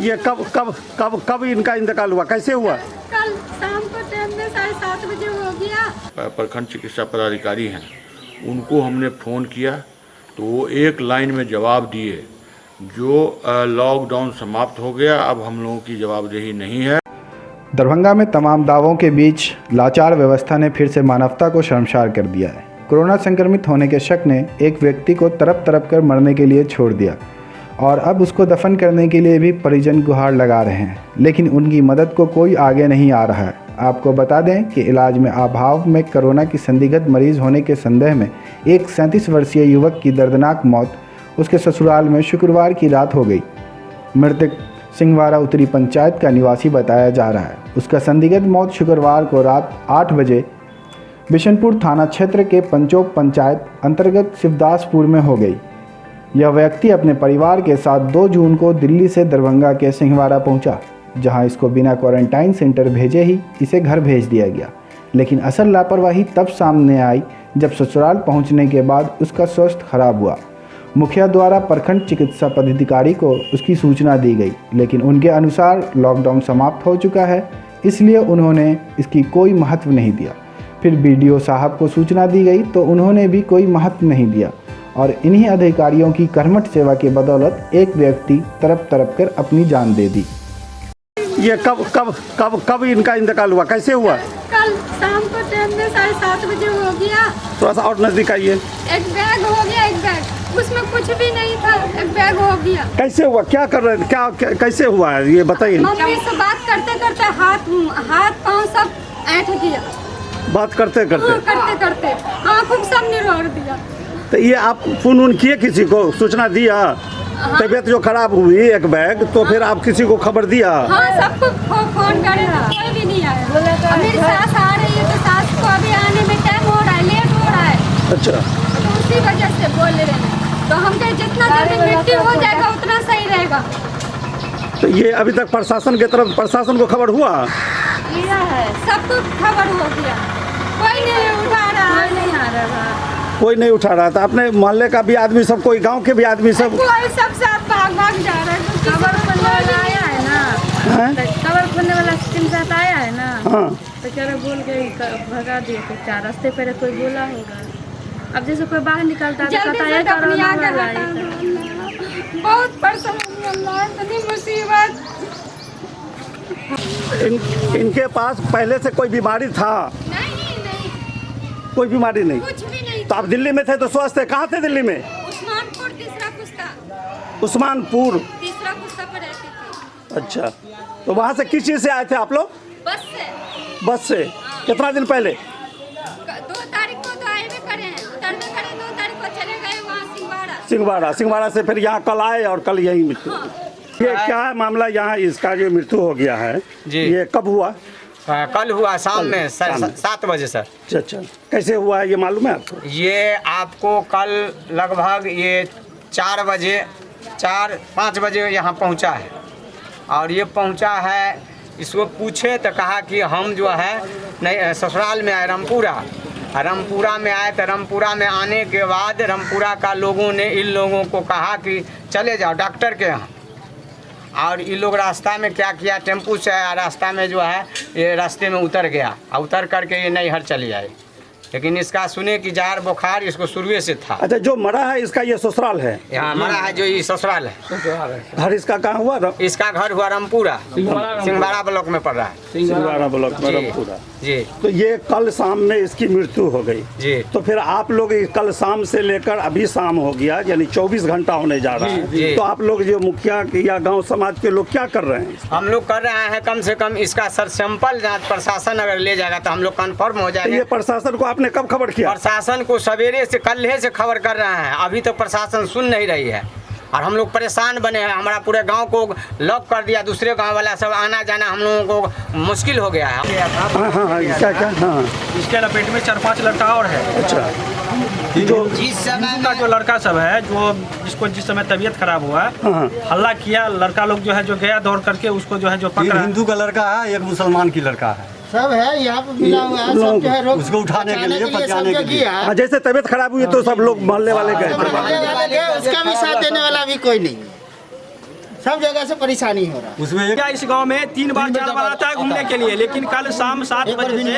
ये कब कब कब कब इनका इंतकाल हुआ, कैसे हुआ? कल शाम को टाइम में 7:30 बजे हो गया। प्रखंड चिकित्सा पदाधिकारी हैं, उनको हमने फ़ोन किया तो वो एक लाइन में जवाब दिए, जो लॉकडाउन समाप्त हो गया, अब हम लोगों की जवाबदेही नहीं है। दरभंगा में तमाम दावों के बीच लाचार व्यवस्था ने फिर से मानवता को शर्मसार कर दिया है। कोरोना संक्रमित होने के शक ने एक व्यक्ति को तरप तरप कर मरने के लिए छोड़ दिया और अब उसको दफन करने के लिए भी परिजन गुहार लगा रहे हैं, लेकिन उनकी मदद को कोई आगे नहीं आ रहा है। आपको बता दें कि इलाज में अभाव में कोरोना की संदिग्ध मरीज होने के संदेह में एक 37 वर्षीय युवक की दर्दनाक मौत उसके ससुराल में शुक्रवार की रात हो गई। मृतक सिंहवाड़ा उत्तरी पंचायत का निवासी बताया जा रहा है। उसका संदिग्ध मौत शुक्रवार को रात 8 बजे बिशनपुर थाना क्षेत्र के पंचोप पंचायत अंतर्गत शिवदासपुर में हो गई। यह व्यक्ति अपने परिवार के साथ 2 जून को दिल्ली से दरभंगा के सिंहवाड़ा पहुंचा, जहां इसको बिना क्वारंटाइन सेंटर भेजे ही इसे घर भेज दिया गया। लेकिन असल लापरवाही तब सामने आई जब ससुराल पहुंचने के बाद उसका स्वास्थ्य खराब हुआ। मुखिया द्वारा प्रखंड चिकित्सा पदाधिकारी को उसकी सूचना दी गई, लेकिन उनके अनुसार लॉकडाउन समाप्त हो चुका है, इसलिए उन्होंने इसकी कोई महत्व नहीं दिया। फिर बीडीओ साहब को सूचना दी गई तो उन्होंने भी कोई महत्व नहीं दिया और इन्हीं अधिकारियों की कर्मठ सेवा के बदौलत एक व्यक्ति तरप तरप कर अपनी जान दे दी। ये कब कब कब कब इनका इंतकाल हुआ, कैसे हुआ? कल शाम को टाइम में 7:30 बजे हो गया। थोड़ा सा और नजदीक आइए। एक बैग हो गया, एक बैग उसमें कुछ भी नहीं था, एक बैग हो गया। कैसे हुआ, क्या कर रहे थे, क्या कैसे हुआ है ये बताइए। मम्मी से बात करते करते हाथ पाँव सब ऐंठ दिया। बात करते करते आँखों सब निरोड़ दिया। तो ये आप फोन किए किसी को, सूचना दिया? तबीयत जो खराब हुई एक बैग, तो फिर आप किसी को खबर दिया? हाँ, सबको फोन करे, कोई भी नहीं आया। अब मेरी सास आ रही है तो सास को अभी आने में टाइम हो रहा है, लेट हो रहा है। अच्छा, तो उसी वजह से बोल रहे हैं। तो हम कहे जितना जल्दी मृत्यु हो जाएगा उतना सही रहेगा। तो ये अभी तक प्रशासन की तरफ, प्रशासन को खबर हुआ? सबको खबर हो गया, कोई नहीं उठा रहा, नहीं आ रहा, कोई नहीं उठा रहा था। अपने मोहल्ले का भी आदमी सब, कोई गांव के भी आदमी सब, कोई सब साथ भाग जा रहा है। खबर खोलने वाला आया है ना, खबर खोलने वाला सिस्टम साथ आया है ना। हाँ, तो क्या बोल के भगा दिए थे। 4 रास्ते पर कोई बोला होगा। अब जैसे कोई बाहर निकलता है तो पता है बहुत परेशानी, अल्लाह इतनी मुसीबत। इनके पास पहले से कोई बीमारी था? नहीं, कोई बीमारी नहीं, कुछ भी नहीं। तो आप दिल्ली में थे तो स्वस्थ थे? कहाँ थे दिल्ली में? उस्मानपुर तीसरा कुश्ता। उस्मानपुर तीसरा कुश्ता पर रहती थी। अच्छा, तो वहाँ से किस चीज़ से आए थे आप लोग? बस से। बस से? कितना दिन पहले? 2 तारीख को तो आए भी करे हैं, उतरने करे 2 तारीख को चले गए वहाँ सिंहवाड़ा। सिंहवाड़ा से फिर यहाँ कल आए और कल यही मृत्यु। ये क्या है मामला यहाँ, इसका जो मृत्यु हो गया है जी, ये कब हुआ? कल हुआ शाम में 7 बजे सर। अच्छा, कैसे हुआ है ये मालूम है आपको? ये आपको कल लगभग ये 4 बजे 4-5 बजे यहाँ पहुँचा है और ये पहुँचा है। इसको पूछे तो कहा कि हम जो है नहीं ससुराल में आए रामपुरा में आए। तो रामपुरा में आने के बाद रामपुरा का लोगों ने इन लोगों को कहा कि चले जाओ डॉक्टर के यहाँ। और ये लोग रास्ता में क्या किया, टेम्पू से रास्ता में जो है ये रास्ते में उतर गया और उतर करके ये नैहर चले आए। लेकिन इसका सुने कि जार बुखार इसको शुरू से था। अच्छा, जो मरा है इसका ये ससुराल है? यहाँ मरा है जो ये ससुराल है। घर इसका कहाँ हुआ? इसका घर हुआ रामपुरा, सिंहवाड़ा ब्लॉक में पड़ रहा है। सिंहवाड़ा ब्लॉक में रामपुरा जी। तो ये कल शाम में इसकी मृत्यु हो गई जी। तो फिर आप लोग कल शाम से लेकर अभी शाम हो गया, यानी 24 घंटा होने जा रहा है। तो आप लोग जो मुखिया या गांव समाज के लोग क्या कर रहे हैं? हम लोग कर रहे हैं कम से कम इसका सर सैंपल जांच प्रशासन अगर ले जाएगा तो हम लोग कंफर्म हो जाएगा। ये प्रशासन को आपने कब खबर किया? प्रशासन को सवेरे से कल से खबर कर रहे हैं, अभी तो प्रशासन सुन नहीं रही है और हम लोग परेशान बने हैं। हमारा पूरे गांव को लॉक कर दिया, दूसरे गांव वाला सब आना जाना हम लोगों को मुश्किल हो गया है। हाँ, इसके लपेट में 4-5 लड़का और है। अच्छा, का जो लड़का सब है जो जिसको जिस समय तबीयत खराब हुआ हल्ला किया, लड़का लोग जो है जो गया दौड़ करके उसको जो है जो पकड़ा। हिंदू का लड़का है, एक मुसलमान की लड़का है, सब है यहाँ पे मिला हुआ है। सब जो है उसको उठाने के लिए पहुंचाने के लिए। हाँ, जैसे तबीयत खराब हुई तो सब लोग मोहल्ले वाले गए थे। उसका भी साथ देने वाला भी कोई नहीं। सब जगह से परेशानी हो रहा है। उसमें क्या इस गांव में 3 बार 4 बार आता है घूमने के लिए, लेकिन कल शाम 7 बजे से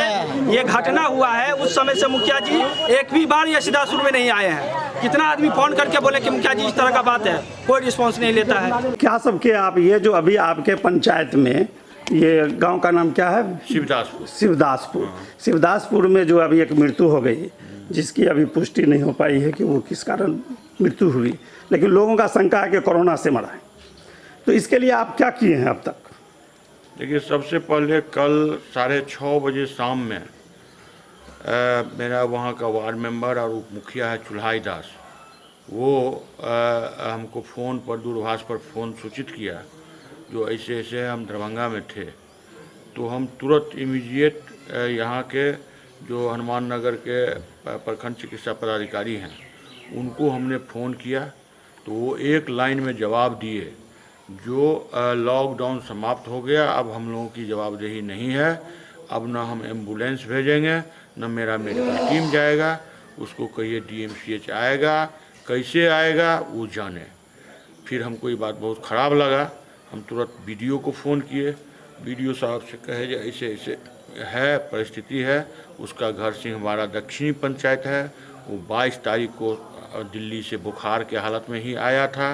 ये घटना हुआ है। उस समय से मुखिया जी एक भी बार ये सीधासुर में नहीं आए हैं। कितना आदमी फोन करके बोले कि मुखिया जी इस तरह का बात है, कोई रिस्पॉन्स नहीं लेता है। क्या सब किए आप? ये जो अभी आपके पंचायत में, ये गांव का नाम क्या है? शिवदासपुर। शिवदासपुर। शिवदासपुर में जो अभी एक मृत्यु हो गई, जिसकी अभी पुष्टि नहीं हो पाई है कि वो किस कारण मृत्यु हुई, लेकिन लोगों का शंका है कि कोरोना से मरा है। तो इसके लिए आप क्या किए हैं अब तक? देखिए, सबसे पहले कल 6:30 बजे शाम में मेरा वहाँ का वार्ड मेंबर और उप मुखिया है चुल्हाई दास, वो हमको फ़ोन पर, दूरभाष पर फ़ोन सूचित किया जो ऐसे ऐसे हम दरभंगा में थे। तो हम तुरंत इमीडिएट यहाँ के जो हनुमान नगर के प्रखंड चिकित्सा पदाधिकारी हैं उनको हमने फ़ोन किया, तो वो एक लाइन में जवाब दिए जो लॉकडाउन समाप्त हो गया, अब हम लोगों की जवाबदेही नहीं है, अब ना हम एम्बुलेंस भेजेंगे न मेरा मेडिकल टीम जाएगा, उसको कहिए DMCH आएगा, कैसे आएगा वो जाने। फिर हमको ये बात बहुत ख़राब लगा, हम तुरंत BDO को फ़ोन किए। BDO साहब से कहे जो ऐसे ऐसे है परिस्थिति है, उसका घर सिंहवाड़ा दक्षिणी पंचायत है, वो 22 तारीख को दिल्ली से बुखार के हालत में ही आया था,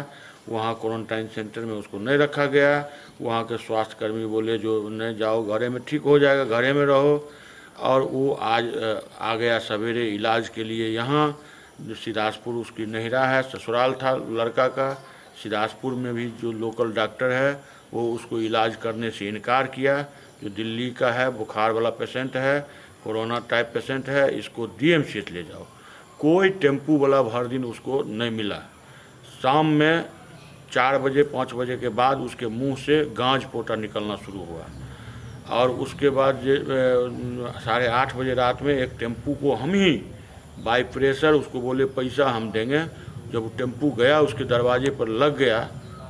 वहाँ क्वारंटाइन सेंटर में उसको नहीं रखा गया। वहाँ के स्वास्थ्यकर्मी बोले जो नहीं जाओ घरे में ठीक हो जाएगा, घरे में रहो। और वो आज आ गया सवेरे इलाज के लिए यहाँ, जो सिदासपुर उसकी नहिरा है, ससुराल था लड़का का। सिदासपुर में भी जो लोकल डॉक्टर है वो उसको इलाज करने से इनकार किया। जो दिल्ली का है, बुखार वाला पेशेंट है, कोरोना टाइप पेशेंट है, इसको DMCH ले जाओ। कोई टेम्पू वाला भर दिन उसको नहीं मिला। शाम में 4 बजे 5 बजे के बाद उसके मुंह से गांज पोटा निकलना शुरू हुआ, और उसके बाद 8:30 बजे रात में एक टेम्पू को हम ही बाई प्रेशर उसको बोले पैसा हम देंगे। जब वो टेम्पू गया उसके दरवाजे पर लग गया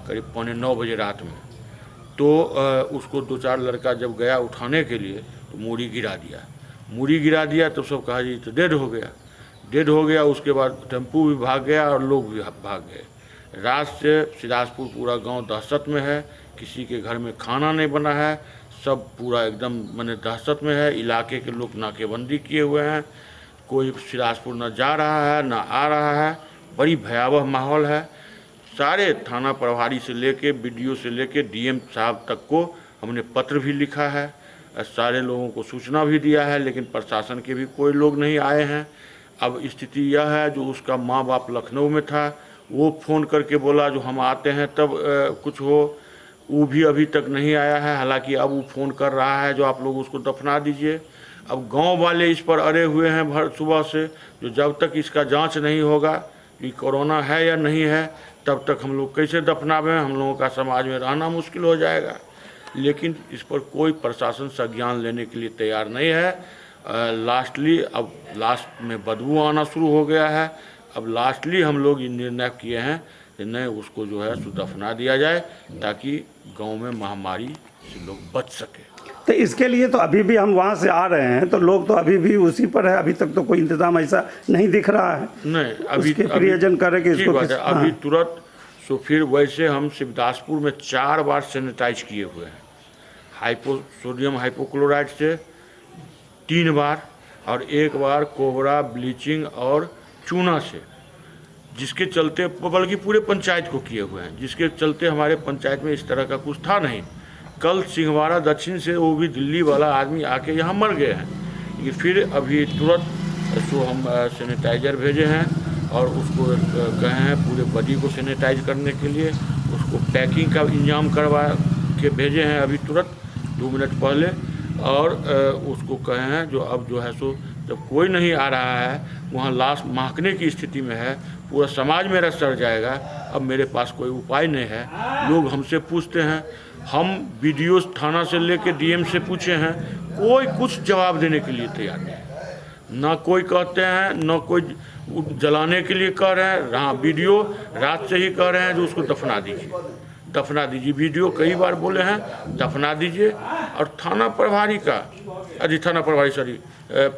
करीब 8:45 बजे रात में, तो उसको 2-4 लड़का जब गया उठाने के लिए तो मूड़ी गिरा दिया तो सब कहा जी तो डेड हो गया। उसके बाद टेम्पू भी भाग गया और लोग भी भाग गए। रात से सिदासपुर पूरा गांव दहशत में है, किसी के घर में खाना नहीं बना है, सब पूरा एकदम माने दहशत में है। इलाके के लोग नाकेबंदी किए हुए हैं, कोई सिदासपुर न जा रहा है न आ रहा है, बड़ी भयावह माहौल है। सारे थाना प्रभारी से लेके BDO से लेके DM साहब तक को हमने पत्र भी लिखा है, सारे लोगों को सूचना भी दिया है, लेकिन प्रशासन के भी कोई लोग नहीं आए हैं। अब स्थिति यह है, जो उसका माँ बाप लखनऊ में था, वो फ़ोन करके बोला जो हम आते हैं तब कुछ हो, वो भी अभी तक नहीं आया है। हालांकि अब वो फ़ोन कर रहा है जो आप लोग उसको दफना दीजिए। अब गांव वाले इस पर अड़े हुए हैं भर सुबह से, जो जब तक इसका जांच नहीं होगा कि कोरोना है या नहीं है, तब तक हम लोग कैसे दफनावें, हम लोगों का समाज में रहना मुश्किल हो जाएगा। लेकिन इस पर कोई प्रशासन संज्ञान लेने के लिए तैयार नहीं है। अब लास्ट में बदबू आना शुरू हो गया है। अब लास्टली हम लोग ये निर्णय किए हैं कि नहीं, उसको जो है सो दफना दिया जाए, ताकि गांव में महामारी से लोग बच सके। तो इसके लिए तो अभी भी हम वहाँ से आ रहे हैं तो लोग तो अभी भी उसी पर है, अभी तक तो कोई इंतजाम ऐसा नहीं दिख रहा है। नहीं, अभी प्रियजन करे कि इसको अभी तुरंत। सो फिर वैसे हम शिवदासपुर में 4 बार सैनिटाइज किए हुए हैं, सोडियम हाइपोक्लोराइड से 3 बार, और 1 बार कोबरा ब्लीचिंग और चूना से, जिसके चलते बल्कि पूरे पंचायत को किए हुए हैं, जिसके चलते हमारे पंचायत में इस तरह का कुछ था नहीं। कल सिंहवाड़ा दक्षिण से वो भी दिल्ली वाला आदमी आके यहाँ मर गए हैं। ये फिर अभी तुरंत सो हम सैनिटाइज़र भेजे हैं और उसको कहे हैं पूरे बॉडी को सैनिटाइज करने के लिए, उसको पैकिंग का इंतजाम करवा के भेजे हैं अभी तुरंत 2 मिनट पहले। और उसको कहे हैं जो अब जो है सो जब कोई नहीं आ रहा है, वहाँ लाश महकने की स्थिति में है, पूरा समाज मेरा सड़ जाएगा, अब मेरे पास कोई उपाय नहीं है। लोग हमसे पूछते हैं, हम BDO थाना से लेके DM से पूछे हैं, कोई कुछ जवाब देने के लिए तैयार नहीं है। ना कोई कहते हैं, ना कोई जलाने के लिए कह रहे हैं। हाँ, BDO रात से ही कह रहे हैं जो उसको दफना दीजिए। BDO कई बार बोले हैं दफना दीजिए। और थाना प्रभारी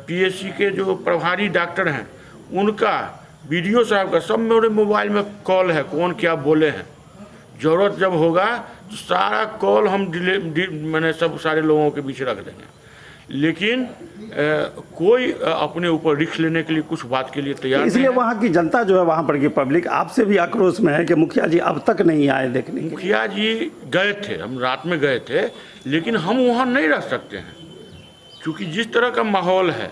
PSC के जो प्रभारी डॉक्टर हैं उनका, BDO साहब का, सब मेरे मोबाइल में कॉल है, कौन क्या बोले हैं। ज़रूरत जब होगा तो सारा कॉल हम मैंने सब सारे लोगों के बीच रख देंगे, लेकिन कोई अपने ऊपर रिस्क लेने के लिए कुछ बात के लिए तैयार नहीं है। इसलिए वहाँ की जनता जो है, वहाँ पर की पब्लिक आपसे भी आक्रोश में है कि मुखिया जी अब तक नहीं आए देखने के लिए। मुखिया जी गए थे, हम रात में गए थे, लेकिन हम वहाँ नहीं रह सकते हैं क्योंकि जिस तरह का माहौल है,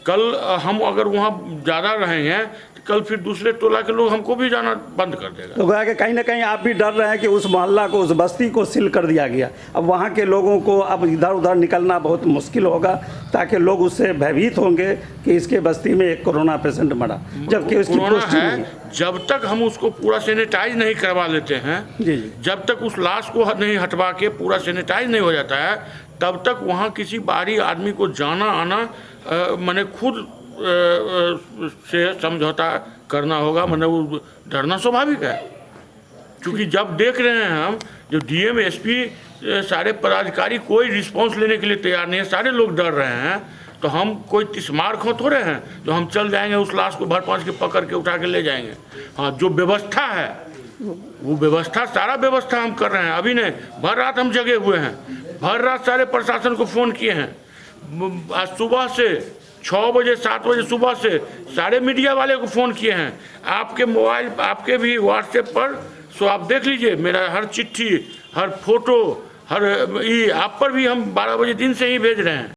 कल हम अगर वहाँ ज़्यादा रहेंगे तो कल फिर दूसरे टोला के लोग हमको भी जाना बंद कर देगा। तो कहा कि कहीं ना कहीं आप भी डर रहे हैं कि उस मोहल्ला को, उस बस्ती को सील कर दिया गया, अब वहाँ के लोगों को अब इधर उधर निकलना बहुत मुश्किल होगा, ताकि लोग उससे भयभीत होंगे कि इसके बस्ती में एक कोरोना पेशेंट मरा, जबकि उसकी पुष्टि नहीं है। जब तक हम उसको पूरा सैनिटाइज नहीं करवा लेते हैं, जी, जब तक उस लाश को नहीं हटवा के पूरा सैनिटाइज नहीं हो जाता है, तब तक वहाँ किसी बाहरी आदमी को जाना आना मैंने खुद से समझौता करना होगा, मैंने वो डरना स्वाभाविक है। क्योंकि जब देख रहे हैं हम जो डीएम एसपी सारे पदाधिकारी कोई रिस्पांस लेने के लिए तैयार नहीं है, सारे लोग डर रहे हैं, तो हम कोई तिस्मार खो थोड़े हैं जो हम चल जाएंगे उस लाश को भर पाँच के पकड़ के उठा के ले जाएंगे। हाँ, जो व्यवस्था है वो व्यवस्था, सारा व्यवस्था हम कर रहे हैं। अभी नहीं, भर रात हम जगे हुए हैं, भर रात सारे प्रशासन को फ़ोन किए हैं। आज सुबह से 6 बजे 7 बजे सुबह से सारे मीडिया वाले को फ़ोन किए हैं। आपके मोबाइल, आपके भी व्हाट्सएप पर, सो आप देख लीजिए मेरा हर चिट्ठी, हर फोटो, हर आप पर भी हम 12 बजे दिन से ही भेज रहे हैं।